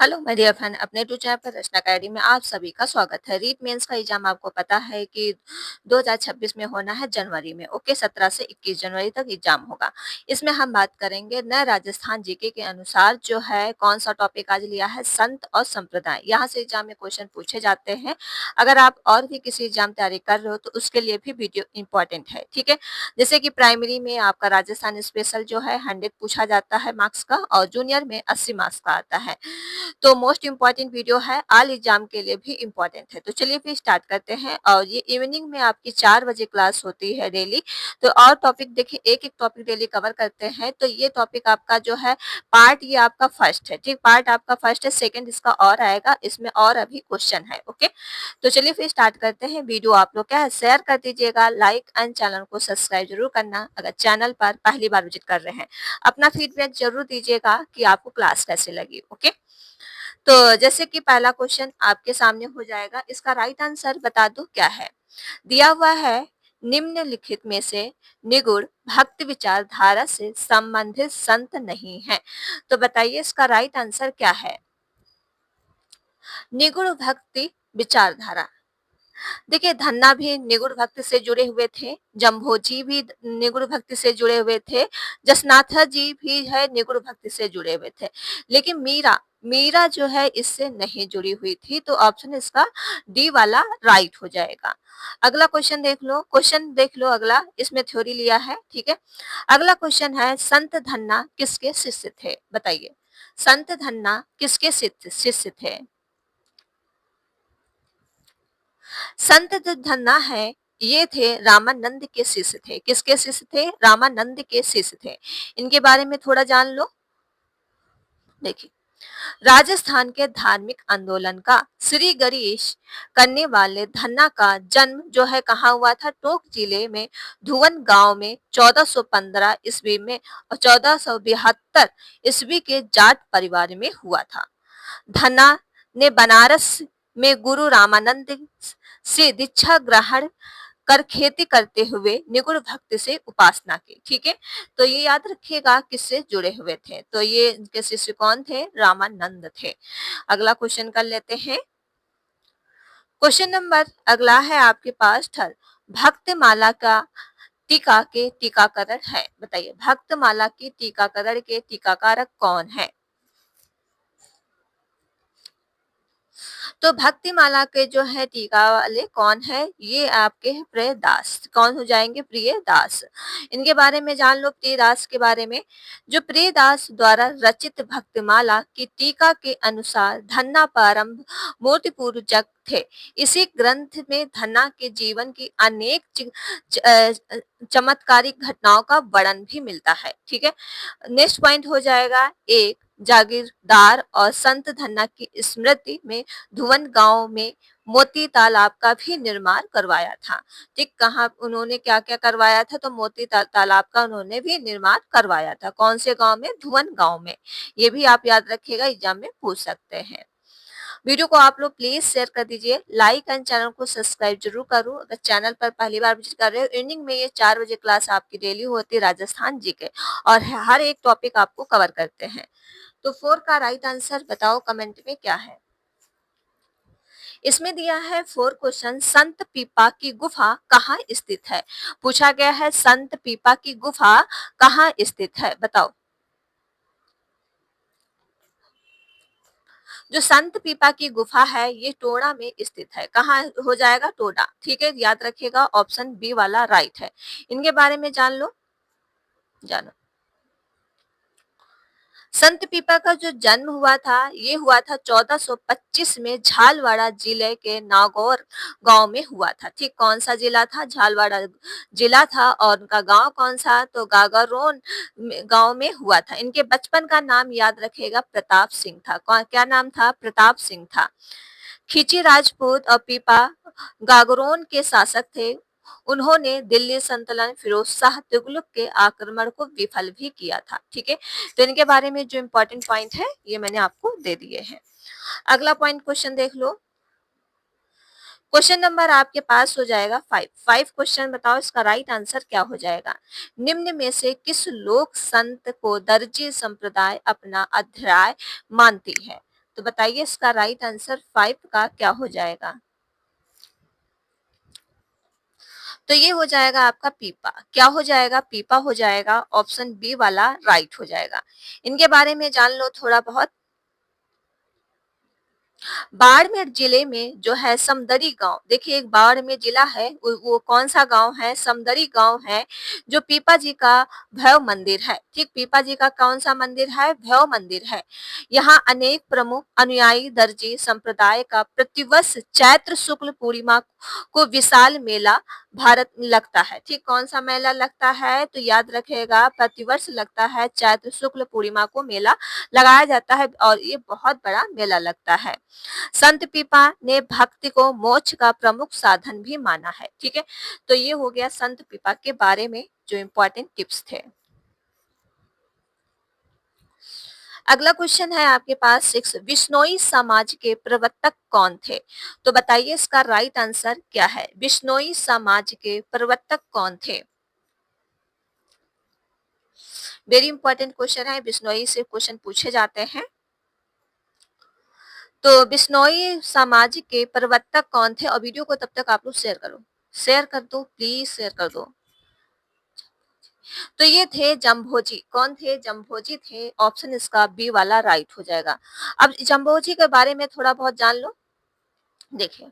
Hello my dear friend, अपने to channel पर रचना academy में आप सभी का स्वागत है। रीट मेंस का एग्जाम आपको पता है कि 2026 में होना है जनवरी में। ओके, 17 से 21 जनवरी तक एग्जाम होगा। इसमें हम बात करेंगे नए राजस्थान जीके के अनुसार जो है कौन सा टॉपिक आज लिया है, संत और संप्रदाय। यहाँ से एग्जाम में क्वेश्चन पूछे जाते हैं। अगर आप और भी किसी एग्जाम तैयारी कर रहे हो तो उसके लिए भी वीडियो इंपॉर्टेंट है। ठीक है, जैसे कि प्राइमरी में आपका राजस्थान स्पेशल जो है 100 पूछा जाता है मार्क्स का, और जूनियर में 80 मार्क्स का आता है। तो मोस्ट इम्पॉर्टेंट वीडियो है, ऑल एग्जाम के लिए भी इम्पॉर्टेंट है। तो चलिए फिर स्टार्ट करते हैं। और ये इवनिंग में आपकी 4 बजे क्लास होती है डेली। तो और टॉपिक देखिए, एक एक टॉपिक डेली कवर करते हैं। तो ये टॉपिक आपका जो है पार्ट, ये आपका फर्स्ट है। ठीक, पार्ट आपका फर्स्ट है, सेकंड इसका और आएगा, इसमें और अभी क्वेश्चन है। ओके, तो चलिए फिर स्टार्ट करते हैं। वीडियो आप लोग क्या है, शेयर कर दीजिएगा, लाइक एंड चैनल को सब्सक्राइब जरूर करना अगर चैनल पर पहली बार विजिट कर रहे हैं। अपना फीडबैक जरूर दीजिएगा कि आपको क्लास कैसे लगी। ओके, तो जैसे कि पहला क्वेश्चन आपके सामने हो जाएगा, इसका राइट आंसर बता दो क्या है। दिया हुआ है, निम्नलिखित में से निगुण भक्ति विचारधारा से संबंधित संत नहीं है। तो बताइए इसका राइट आंसर क्या है। निगुण भक्ति विचारधारा, देखिए धन्ना भी निगुण भक्ति से जुड़े हुए थे, जम्भोजी भी निगुण भक्ति से जुड़े हुए थे, जसनाथा जी भी है निगुण भक्ति से जुड़े हुए थे, लेकिन मीरा मीरा जो है इससे नहीं जुड़ी हुई थी। तो ऑप्शन इसका डी वाला राइट हो जाएगा। अगला क्वेश्चन देख लो अगला, इसमें थ्योरी लिया है। ठीक है, अगला क्वेश्चन है, संत धन्ना किसके शिष्य थे। बताइए, संत धन्ना किसके शिष्य थे। संत जो धन्ना है ये थे रामानंद के शिष्य थे। किसके शिष्य थे, रामानंद के शिष्य थे। इनके बारे में थोड़ा जान लो। देखिए, राजस्थान के धार्मिक आंदोलन का श्री गणेश करने वाले धन्ना का जन्म जो है कहाँ हुआ था, टोंक जिले में धुवन गांव में 1415 ईस्वी में और 1472 ईस्वी के जाट परिवार में हुआ था। धन्ना ने बनारस में गुरु रामानंद से दीक्षा ग्रहण कर खेती करते हुए निगुण भक्ति से उपासना की। ठीक है, तो ये याद रखिएगा किससे जुड़े हुए थे। तो ये इनके शिष्य कौन थे, रामानंद थे। अगला क्वेश्चन कर लेते हैं। क्वेश्चन नंबर अगला है आपके पास थर्ड, भक्तमाला का टीका के टीकाकरण है। बताइए, भक्तमाला की टीकाकरण के टीकाकारक कौन है। तो भक्तिमाला के जो है टीका वाले कौन है, ये आपके हैं प्रियदास। कौन हो जाएंगे, प्रियदास। इनके बारे में जान लो, प्रियदास के बारे में। जो प्रियदास द्वारा रचित भक्तिमाला की टीका के अनुसार धन्ना प्रारंभ मूर्ति पूजक थे। इसी ग्रंथ में धन्ना के जीवन की अनेक चमत्कारिक घटनाओं का वर्णन भी मिलता है। ठीक है, नेक्स्ट पॉइंट हो जाएगा, एक जागीरदार और संत धन्ना की स्मृति में धुवन गांव में मोती तालाब का भी निर्माण करवाया था। ठीक, कहाँ उन्होंने क्या क्या करवाया था, तो मोती तालाब का उन्होंने भी निर्माण करवाया था। कौन से गांव में, धुवन गांव में। ये भी आप याद रखिएगा, एग्जाम में पूछ सकते हैं। वीडियो को आप लोग प्लीज शेयर कर दीजिए, लाइक एंड चैनल को सब्सक्राइब जरूर करो अगर चैनल पर पहली बार विजिट कर रहे हो। इवनिंग में ये 4 बजे क्लास आपकी डेली होती है राजस्थान जी के, और हर एक टॉपिक आपको कवर करते हैं। तो 4 का राइट आंसर बताओ कमेंट में क्या है। इसमें दिया है 4 क्वेश्चन, संत पीपा की गुफा कहाँ स्थित है। पूछा गया है संत पीपा की गुफा कहाँ स्थित है, बताओ। जो संत पीपा की गुफा है ये टोडा में स्थित है। कहाँ हो जाएगा, टोडा। ठीक है, याद रखिएगा, ऑप्शन बी वाला राइट है। इनके बारे में जान लो, जानो। संत पीपा का जो जन्म हुआ था ये हुआ था 1425 में झालवाड़ा जिले के नागौर गांव में हुआ था। ठीक, कौन सा जिला था, झालवाड़ा जिला था, और उनका गांव कौन सा, तो गागरोन गांव में हुआ था। इनके बचपन का नाम याद रखेगा, प्रताप सिंह था। क्या नाम था, प्रताप सिंह था। खिची राजपूत और पीपा गागरोन के शासक थे। उन्होंने दिल्ली संतलन फिरोज शाह तुगलक के आक्रमण को विफल भी किया था। ठीक है, तो इनके बारे में जो इम्पोर्टेंट पॉइंट है ये मैंने आपको दे दिए हैं। अगला पॉइंट क्वेश्चन देख लो। क्वेश्चन नंबर आपके पास हो जाएगा 5 क्वेश्चन बताओ इसका राइट आंसर क्या हो जाएगा। निम्न में से किस लोक संत को दर्जी संप्रदाय अपना अध्याय मानती है। तो बताइए इसका राइट आंसर 5 का क्या हो जाएगा? तो ये हो जाएगा आपका पीपा। क्या हो जाएगा? पीपा हो जाएगा। ऑप्शन बी वाला राइट हो जाएगा। इनके बारे में जान लो थोड़ा बहुत। बाड़मेर जिले में जो है समदरी गांव, देखिए एक बाड़मेर जिला है, वो कौन सा गांव है? समदरी गांव है, जो पीपा जी का भैरव मंदिर है। ठीक, पीपा जी का कौन सा मंदिर है? भैरव मंदिर है। यहाँ अनेक प्रमुख अनुयायी दर्जी संप्रदाय का प्रतिवर्ष चैत्र शुक्ल पूर्णिमा को विशाल मेला भारत में लगता है। ठीक, कौन सा मेला लगता है? तो याद रखेगा, प्रतिवर्ष लगता है चैत्र शुक्ल पूर्णिमा को मेला लगाया जाता है और ये बहुत बड़ा मेला लगता है। संत पीपा ने भक्ति को मोक्ष का प्रमुख साधन भी माना है। ठीक है, तो ये हो गया संत पीपा के बारे में जो इम्पोर्टेंट टिप्स थे। अगला क्वेश्चन है आपके पास 6, बिश्नोई समाज के प्रवर्तक कौन थे? तो बताइए इसका राइट आंसर क्या है? बिश्नोई समाज के प्रवर्तक कौन थे? वेरी इंपॉर्टेंट क्वेश्चन है, बिश्नोई से क्वेश्चन पूछे जाते हैं। तो बिश्नोई समाज के प्रवर्तक कौन थे? और वीडियो को तब तक आप लोग शेयर करो, शेयर कर दो प्लीज, शेयर कर दो। तो ये थे जमभोजी। कौन थे? जमभोजी थे। ऑप्शन इसका बी वाला राइट हो जाएगा। अब जमभोजी के बारे में थोड़ा बहुत जान लो। देखिए,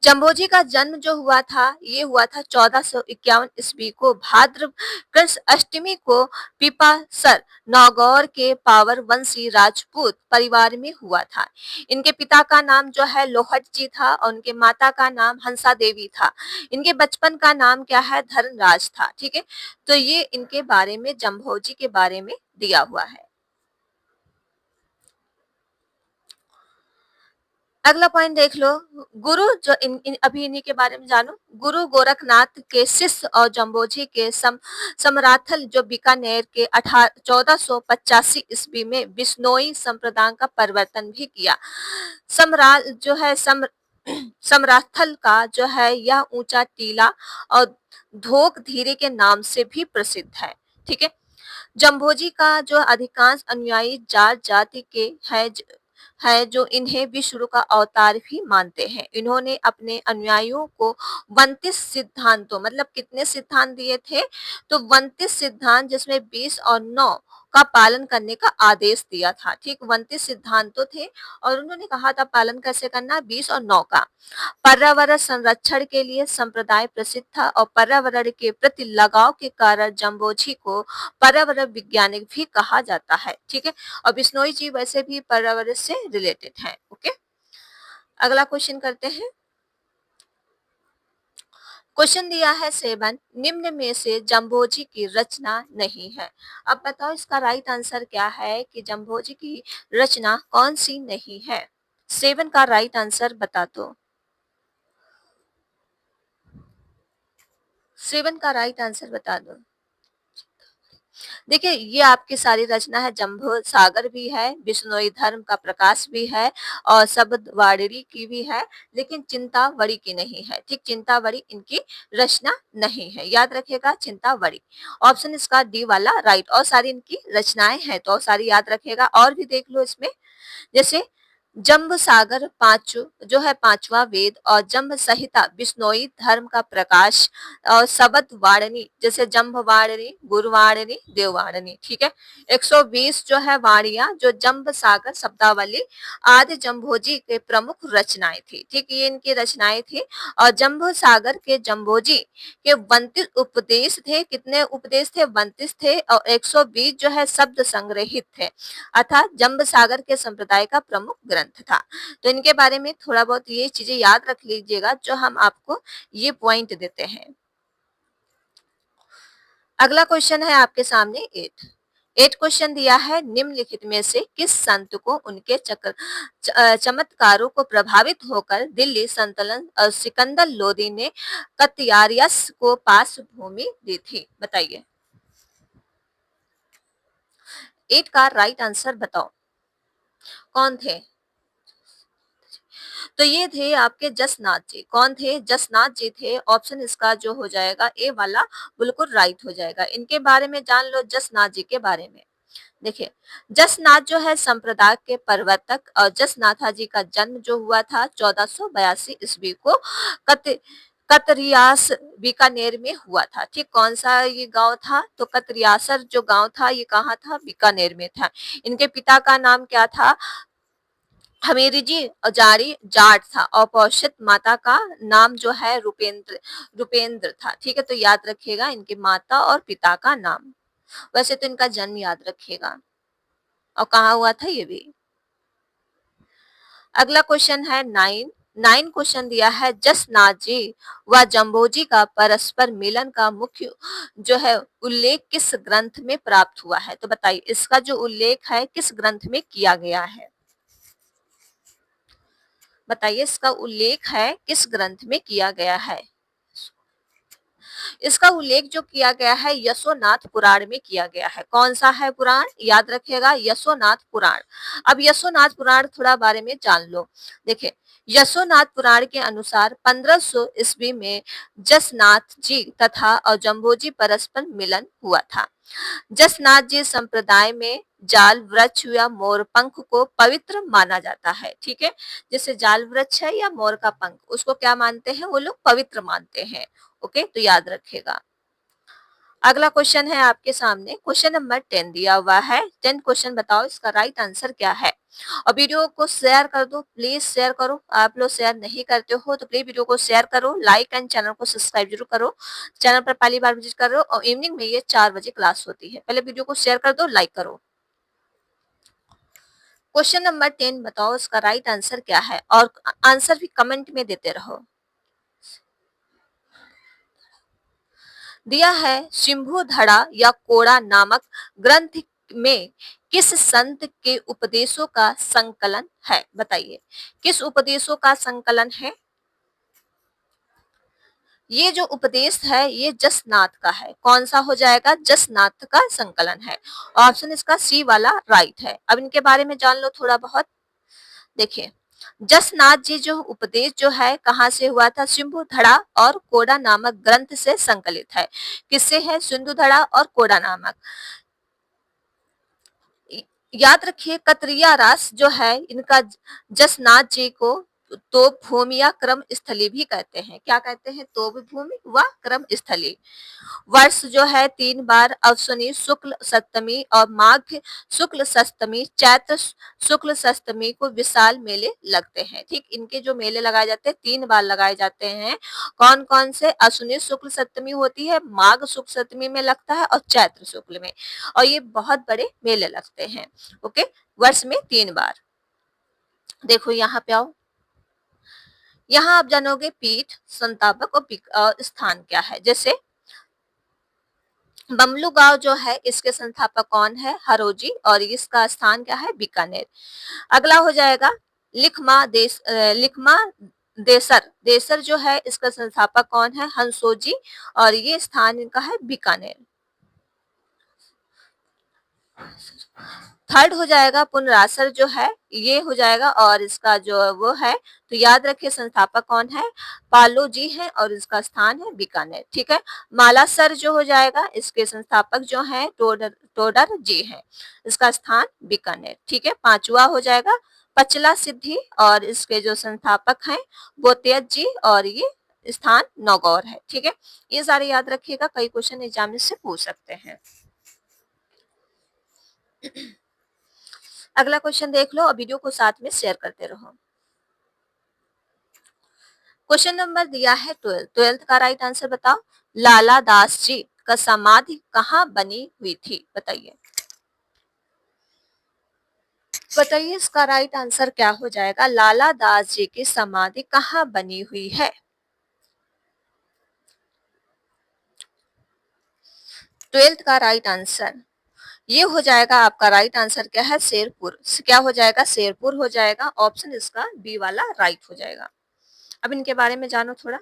जम्बोजी का जन्म जो हुआ था, ये हुआ था 1451 ईस्वी को भाद्र कृष्ण अष्टमी को पीपासर नागौर के पावर वंशी राजपूत परिवार में हुआ था। इनके पिता का नाम जो है लोहट जी था और उनके माता का नाम हंसा देवी था। इनके बचपन का नाम क्या है? धर्मराज था। ठीक है, तो ये इनके बारे में, जम्भोजी के बारे में दिया हुआ है। अगला पॉइंट देख लो। गुरु जो अभी इन्हीं के बारे में जानो। गुरु गोरखनाथ के शिष्य और जम्बोजी के समराथल जो बीकानेर के 1485 ईस्वी में बिश्नोई संप्रदाय का परिवर्तन भी किया। समरा जो है समराथल का जो है यह ऊंचा टीला और धोक धीरे के नाम से भी प्रसिद्ध है। ठीक है, जम्भोजी का जो अधिकांश अनुयायी जाट जाति के है जो इन्हें विष्णु का अवतार भी मानते हैं। इन्होंने अपने अनुयायियों को 32 सिद्धांतों, मतलब कितने सिद्धांत दिए थे? तो 32 सिद्धांत, जिसमें 20 और 9 का पालन करने का आदेश दिया था। ठीक, 32 सिद्धांतों थे और उन्होंने कहा था पालन कैसे करना, 20 और 9 का। पर्यावरण संरक्षण के लिए संप्रदाय प्रसिद्ध था और पर्यावरण के प्रति लगाव के कारण जम्बोजी को पर्यावरण वैज्ञानिक भी कहा जाता है। ठीक है, और बिश्नोई जी वैसे भी पर्यावरण से रिलेटेड हैं। ओके, अगला क्वेश्चन करते हैं। क्वेश्चन दिया है 7, निम्न में से जम्बोजी की रचना नहीं है। अब बताओ इसका राइट आंसर क्या है कि जम्बोजी की रचना कौन सी नहीं है? 7 का राइट आंसर बता दो। 7 का राइट आंसर बता दो। देखिए, ये आपकी सारी रचना है। जंभू सागर भी है, बिश्नोई धर्म का प्रकाश भी है और शब्द वारिणी की भी है, लेकिन चिंतावड़ी की नहीं है। ठीक, चिंतावड़ी इनकी रचना नहीं है, याद रखिएगा चिंतावड़ी। ऑप्शन इसका डी वाला राइट। और सारी इनकी रचनाएं हैं तो और सारी याद रखिएगा। और भी देख लो इसमें, जैसे जंब सागर जो है पांचवा वेद और जंब संहिता बिश्नोई धर्म का प्रकाश और शब्द वाणी, जैसे जंभ वाणी, गुरुवाणी, देववाणी। ठीक है, 120 जो है वाणियां जो जंब सागर शब्दावली आदि जम्भोजी के प्रमुख रचनाएं थी। ठीक, ये इनकी रचनाएं थी। और जंभ सागर के जम्भोजी के 32 उपदेश थे। कितने उपदेश थे? 32 थे। और 120 जो है शब्द संग्रहित थे, अर्थात जंब सागर के संप्रदाय का प्रमुख ग्रंथ था। तो इनके बारे में थोड़ा बहुत ये चीजें याद रख लीजिएगा जो हम आपको ये पॉइंट देते हैं। अगला क्वेश्चन है आपके सामने 8 क्वेश्चन दिया है, निम्नलिखित में से किस संत को उनके चमत्कारों को प्रभावित होकर दिल्ली संतलन और सिकंदर लोदी ने कतियारियस को पास भूमि दी थी? बताइए, 8 का राइट आंसर बताओ, कौन थे? तो ये थे आपके जसनाथ जी। कौन थे? जसनाथ जी थे। ऑप्शन इसका जो हो जाएगा ए वाला बिल्कुल राइट हो जाएगा। इनके बारे में जान लो, जसनाथ जी के बारे में। देखिए, जसनाथ जो है संप्रदाय के प्रवर्तक और जसनाथा जी का जन्म जो हुआ था 1482 ईस्वी को कत कतरियास बीकानेर में हुआ था। ठीक, कौन सा ये गांव था? तो कतरियासर जो गांव था ये कहाँ था? बीकानेर में था। इनके पिता का नाम क्या था? हमीरी जी औजारी जाट था और पौषित माता का नाम जो है रूपेंद्र रूपेंद्र था। ठीक है, तो याद रखिएगा इनके माता और पिता का नाम। वैसे तो इनका जन्म याद रखिएगा और कहाँ हुआ था ये भी। अगला क्वेश्चन है 9 क्वेश्चन दिया है, जसनाथ जी व जम्बोजी का परस्पर मिलन का मुख्य जो है उल्लेख किस ग्रंथ में प्राप्त हुआ है? तो बताइए इसका जो उल्लेख है किस ग्रंथ में किया गया है? बताइए इसका उल्लेख है किस ग्रंथ में किया गया है? इसका उल्लेख जो किया गया है यशोनाथ पुराण में किया गया है। कौन सा है पुराण? याद रखिएगा, यशोनाथ पुराण। अब यशोनाथ पुराण थोड़ा बारे में जान लो। देखिए, यशोनाथ पुराण के अनुसार 1500 ईस्वी में जसनाथ जी तथा और जम्बोजी परस्पर मिलन हुआ था। जसनाथ जी संप्रदाय में जाल वृक्ष या मोर पंख को पवित्र माना जाता है। ठीक है, जैसे जाल वृक्ष है या मोर का पंख, उसको क्या मानते हैं? वो लोग पवित्र मानते हैं। ओके, तो याद रखेगा। अगला क्वेश्चन है आपके सामने, क्वेश्चन नंबर 10 दिया हुआ है। 10 क्वेश्चन बताओ इसका राइट आंसर क्या है? और वीडियो को शेयर कर दो, प्लीज शेयर करो। आप लोग शेयर नहीं करते हो तो प्लीज वीडियो को शेयर करो, लाइक एंड चैनल को सब्सक्राइब जरूर करो। चैनल पर पहली बार विजिट कर रहे हो और इवनिंग में ये 4 बजे क्लास होती है। पहले वीडियो को शेयर कर दो, लाइक करो। क्वेश्चन नंबर 10 बताओ इसका राइट आंसर क्या है और आंसर भी कमेंट में देते रहो। दिया है, सिंभु धड़ा या कोड़ा नामक ग्रंथ में किस संत के उपदेशों का संकलन है? बताइए किस उपदेशों का संकलन है? ये जो उपदेश है ये जसनाथ का है। कौन सा हो जाएगा? जसनाथ का संकलन है। ऑप्शन इसका सी वाला राइट है। अब इनके बारे में जान लो थोड़ा बहुत। देखिए, जसनाथ जी जो उपदेश जो है कहाँ से हुआ था? सिंधु धड़ा और कोड़ा नामक ग्रंथ से संकलित है। किससे है? सिंधु धड़ा और कोड़ा नामक। याद रखिए, कतरिया रास जो है इनका जसनाथ जी को तोप भूमि या क्रम स्थली भी कहते हैं। क्या कहते हैं? तोप भूमि व क्रम स्थली। वर्ष जो है 3 बार अश्विनी शुक्ल सप्तमी और माघ शुक्ल सप्तमी, चैत्र शुक्ल सप्तमी को विशाल मेले लगते हैं। ठीक, इनके जो मेले लगाए जाते हैं 3 बार लगाए जाते हैं। कौन कौन से? अश्विनी शुक्ल सप्तमी होती है, माघ शुक्ल सप्तमी में लगता है और चैत्र शुक्ल में। और ये बहुत बड़े मेले लगते हैं। ओके, वर्ष में 3 बार। देखो यहाँ पे आओ, यहाँ आप जानोगे पीठ, संतापक और स्थान क्या है। जैसे बमलू गांव जो है इसके संस्थापक कौन है? हरोजी, और इसका स्थान क्या है? बीकानेर। अगला हो जाएगा लिखमा देसर। देसर जो है इसका संस्थापक कौन है? हंसोजी, और ये स्थान इनका है बीकानेर। थर्ड हो जाएगा पुनरासर जो है, ये हो जाएगा और इसका जो वो है, तो याद रखिए संस्थापक कौन है? पालो जी है और इसका स्थान है बीकानेर। ठीक है, मालासर जो हो जाएगा इसके संस्थापक जो है टोडर टोडर जी है, इसका स्थान बीकानेर। ठीक है, पांचवा हो जाएगा पचला सिद्धि और इसके जो संस्थापक हैं बोतियत जी, और ये स्थान नौगौर है। ठीक है, ये सारे याद रखिएगा, कई क्वेश्चन एग्जाम में से पूछ सकते हैं। अगला क्वेश्चन देख लो और वीडियो को साथ में शेयर करते रहो। क्वेश्चन नंबर दिया है 12 का राइट आंसर बताओ। लाला दास जी का समाधि कहाँ बनी हुई थी? बताइए बताइए इसका राइट आंसर क्या हो जाएगा? लाला दास जी की समाधि कहाँ बनी हुई है? 12 का राइट आंसर ये हो जाएगा, आपका राइट आंसर क्या है? शेरपुर। क्या हो जाएगा? शेरपुर हो जाएगा। ऑप्शन इसका बी वाला राइट हो जाएगा। अब इनके बारे में जानो थोड़ा।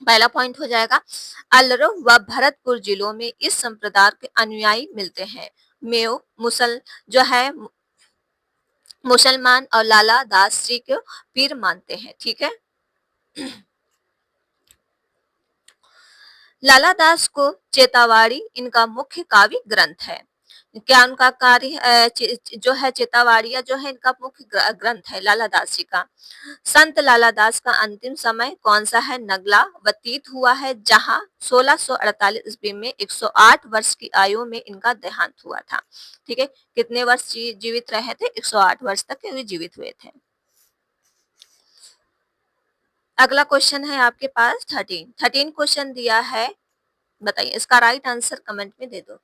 पहला पॉइंट हो जाएगा, अलरो व भरतपुर जिलों में इस संप्रदाय के अनुयायी मिलते हैं। मेव मुसल जो है मुसलमान और लाला दास जी को पीर मानते हैं। ठीक है, लाला दास को चेतावाड़ी इनका मुख्य काव्य ग्रंथ है। क्या उनका कार्य जो है चितावाड़िया जो है इनका मुख्य ग्रंथ है लाला दास जी का। संत लाला दास का अंतिम समय कौन सा है? नगला व्यतीत हुआ है, जहां 1648 ईस्वी में 108 वर्ष की आयु में इनका देहांत हुआ था। ठीक है, कितने वर्ष जीवित रहे थे? 108 वर्ष तक ये जीवित हुए थे। अगला क्वेश्चन है आपके पास 13 क्वेश्चन दिया है, बताइए इसका राइट आंसर कमेंट में दे दो।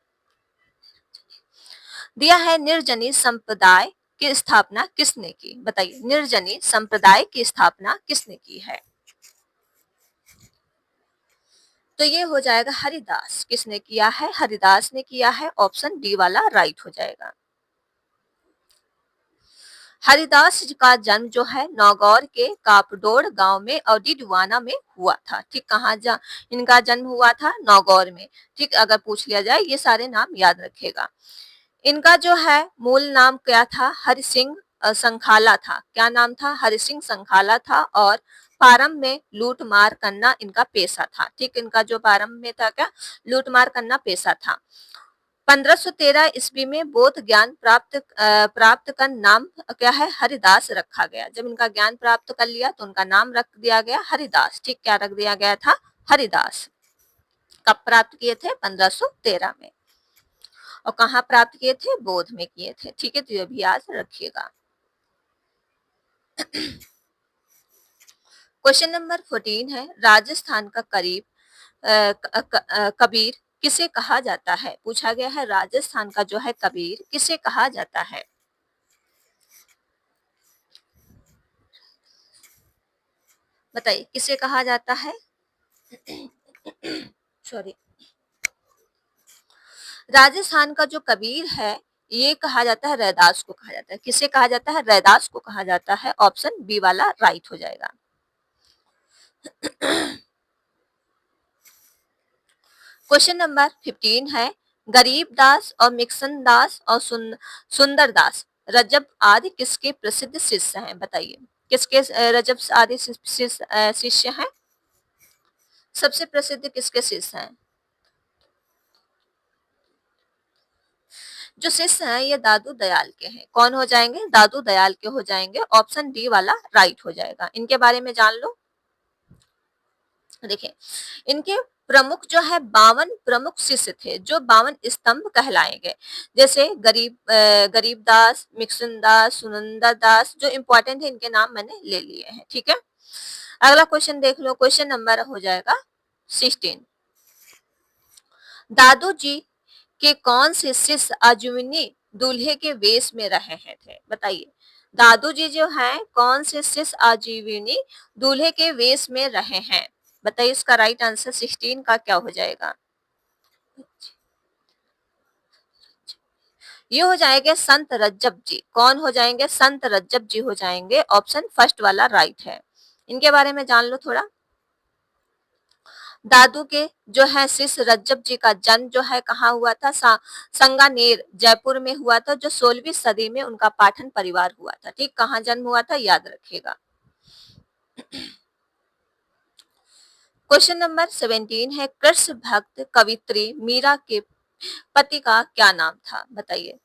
दिया है निर्जनी संप्रदाय की स्थापना किसने की? बताइए निर्जनी संप्रदाय की स्थापना किसने की है? तो ये हो जाएगा हरिदास। किसने किया है? हरिदास ने किया है। ऑप्शन डी वाला राइट हो जाएगा। हरिदास जी का जन्म जो है नागौर के कापडोर गांव में और डिडवाना में हुआ था। ठीक, कहाँ जा इनका जन्म हुआ था? नागौर में। ठीक, अगर पूछ लिया जाए ये सारे नाम याद रखेगा। इनका जो है मूल नाम क्या था? हरि सिंह संखाला था। क्या नाम था? हरि सिंह संखाला था। और प्रारंभ में लूट मार करना इनका पेशा था। ठीक, इनका जो प्रारंभ में था क्या? लूट मार करना पेशा था। 1513 ईस्वी में बौद्ध ज्ञान प्राप्त कर नाम क्या है? हरिदास रखा गया। जब इनका ज्ञान प्राप्त कर लिया तो उनका नाम रख दिया गया हरिदास। ठीक, क्या रख दिया गया था? हरिदास। कब प्राप्त किए थे? 1513 में। और कहाँ प्राप्त किए थे? बौद्ध में किए थे। ठीक है, तो ये भी याद रखिएगा। क्वेश्चन नंबर 14 है, राजस्थान का कबीर किसे कहा जाता है? पूछा गया है राजस्थान का जो है कबीर किसे कहा जाता है? बताइए किसे कहा जाता है? सॉरी, राजस्थान का जो कबीर है ये कहा जाता है रैदास को कहा जाता है। किसे कहा जाता है? रैदास को कहा जाता है। ऑप्शन बी वाला राइट हो जाएगा। क्वेश्चन नंबर 15 है, गरीब दास और मिक्सन दास और सुंदर दास रजब आदि किसके प्रसिद्ध शिष्य हैं? बताइए किसके रजब आदि शिष्य हैं? सबसे प्रसिद्ध किसके शिष्य हैं? जो शिष्य हैं ये दादू दयाल के हैं। कौन हो जाएंगे? दादू दयाल के हो जाएंगे। ऑप्शन डी वाला राइट हो जाएगा। इनके बारे में जान लो। देखिए, इनके प्रमुख जो है 52 प्रमुख शिष्य थे जो 52 स्तंभ कहलाए गए। जैसे गरीब दास, मिक्सन दास, सुनंदर दास, जो इंपॉर्टेंट है इनके नाम मैंने ले लिए हैं। ठीक है, अगला क्वेश्चन देख लो। क्वेश्चन नंबर हो जाएगा 16। दादू जी के कौन से शिष्य आजीवनी दूल्हे के वेश में रहे हैं थे? बताइए दादू जी जो हैं कौन से शिष्य आजीवनी दूल्हे के वेश में रहे हैं? बताइए इसका राइट आंसर 16 का क्या हो जाएगा? ये हो जाएंगे संत रज्जब जी। कौन हो जाएंगे? संत रज्जब जी हो जाएंगे। ऑप्शन फर्स्ट वाला राइट है। इनके बारे में जान लो थोड़ा। दादू के जो है शिष्य रज्जब जी का जन्म जो है कहाँ हुआ था? संगानेर जयपुर में हुआ था, जो 16वीं सदी में उनका पाठन परिवार हुआ था। ठीक, कहाँ जन्म हुआ था याद रखिएगा। क्वेश्चन नंबर 17 है, कृष्ण भक्त कवित्री मीरा के पति का क्या नाम था? बताइए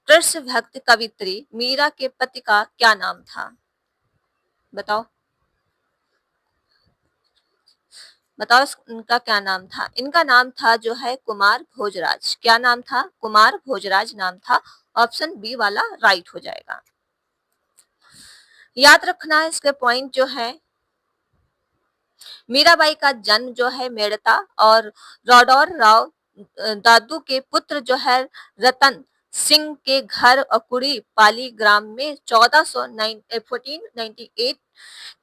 कृष्ण भक्त कवित्री मीरा के पति का क्या नाम था? बताओ बताओ इनका क्या नाम था? इनका नाम था जो है कुमार भोजराज। क्या नाम था? कुमार भोजराज नाम था। ऑप्शन बी वाला राइट हो जाएगा। याद रखना इसके पॉइंट जो है, मीराबाई का जन्म जो है मेड़ता और रौडौर राव दादू के पुत्र जो है रतन सिंह के घर अकुड़ी पाली ग्राम में 1498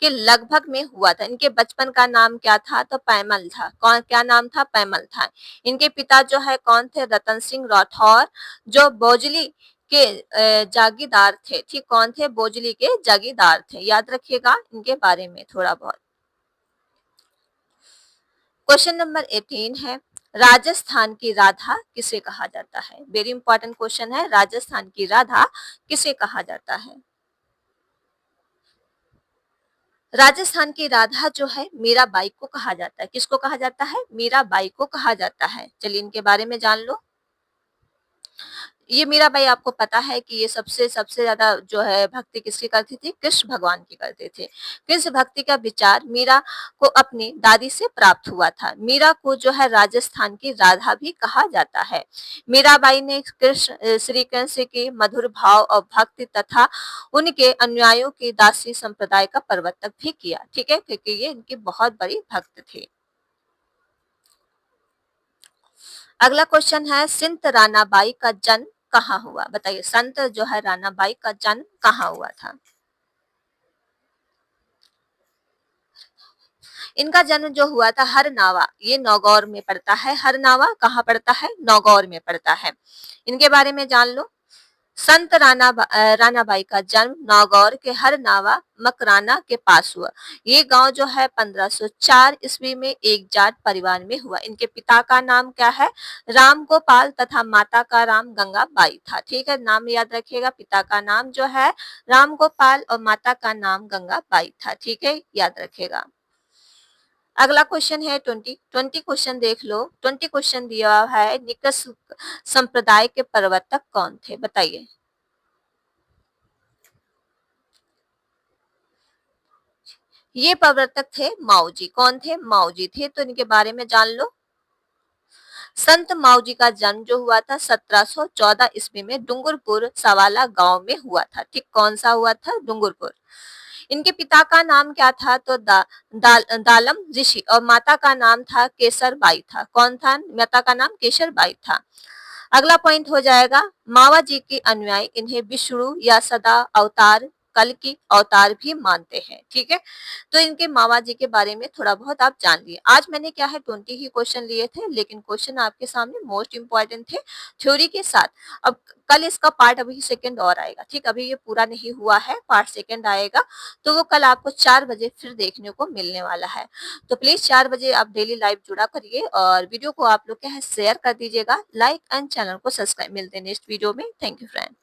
के लगभग में हुआ था। इनके बचपन का नाम क्या था? तो पैमल था। कौन, क्या नाम था? पैमल था। इनके पिता जो है कौन थे? रतन सिंह राठौर, जो बोजली के जागीरदार थे। ठीक, कौन थे? बोजली के जागीरदार थे। याद रखिएगा इनके बारे में थोड़ा बहुत। क्वेश्चन नंबर 18 है, राजस्थान की राधा किसे कहा जाता है? वेरी इंपॉर्टेंट क्वेश्चन है। राजस्थान की राधा किसे कहा जाता है? राजस्थान की राधा जो है मीराबाई को कहा जाता है। किसको कहा जाता है? मीराबाई को कहा जाता है। चलिए इनके बारे में जान लो। ये मीराबाई आपको पता है कि ये सबसे सबसे ज़्यादा जो है भक्ति किसकी करती थी? कृष्ण भगवान की करते थे। कृष्ण भक्ति का विचार मीरा को अपनी दादी से प्राप्त हुआ था। मीरा को जो है राजस्थान की राधा भी कहा जाता है। मीराबाई ने श्री कृष्ण के मधुर भाव और भक्ति तथा उनके अनुयायियों की दासी संप्रदाय का प्रवर्तक भी किया। ठीक है? क्योंकि ये इनकी बहुत बड़ी भक्त थे। अगला क्वेश्चन है संत रानाबाई का जन्म कहाँ हुआ? बताइए संत जो है रानाबाई का जन्म कहाँ हुआ था? इनका जन्म जो हुआ था हरनावा, ये नौगौर में पड़ता है। हरनावा कहाँ पड़ता है? नौगौर में पड़ता है। इनके बारे में जान लो। संत रानाबाई का जन्म नागौर के हरनावा मकराना के पास हुआ। ये गांव जो है 1504 ईस्वी में एक जाट परिवार में हुआ। इनके पिता का नाम क्या है? राम गोपाल तथा माता का नाम गंगाबाई था। ठीक है, नाम याद रखिएगा। पिता का नाम जो है राम गोपाल और माता का नाम गंगाबाई था। ठीक है, याद रखिएगा। अगला क्वेश्चन है 20 क्वेश्चन देख लो। 20 क्वेश्चन दिया है निकष संप्रदाय के प्रवर्तक कौन थे? बताइए। ये प्रवर्तक थे माओजी। कौन थे? माओजी थे। तो इनके बारे में जान लो। संत माओजी का जन्म जो हुआ था 1714 ईस्वी में डूंगरपुर सवाला गांव में हुआ था। ठीक, कौन सा हुआ था? डूंगरपुर। इनके पिता का नाम क्या था? तो दालम ऋषि और माता का नाम था केसर बाई था। कौन था? माता का नाम केसर बाई था। अगला पॉइंट हो जाएगा मावा जी के अनुयायी इन्हें विष्णु या सदा अवतार कल की अवतार भी मानते हैं। ठीक है, तो इनके मावा जी के बारे में थोड़ा बहुत आप जान लिए। आज मैंने क्या है 20 ही क्वेश्चन लिए थे, लेकिन क्वेश्चन आपके सामने मोस्ट इंपॉर्टेंट थे थ्योरी के साथ। अब कल इसका पार्ट अभी सेकंड और आएगा। ठीक, अभी ये पूरा नहीं हुआ है, पार्ट सेकंड आएगा, तो वो कल आपको 4 बजे फिर देखने को मिलने वाला है। तो प्लीज 4 बजे आप डेली लाइव जुड़ा करिए और वीडियो को आप लोग क्या है शेयर कर दीजिएगा, लाइक एंड चैनल को सब्सक्राइब। मिलते हैं नेक्स्ट वीडियो में। Thank you friend.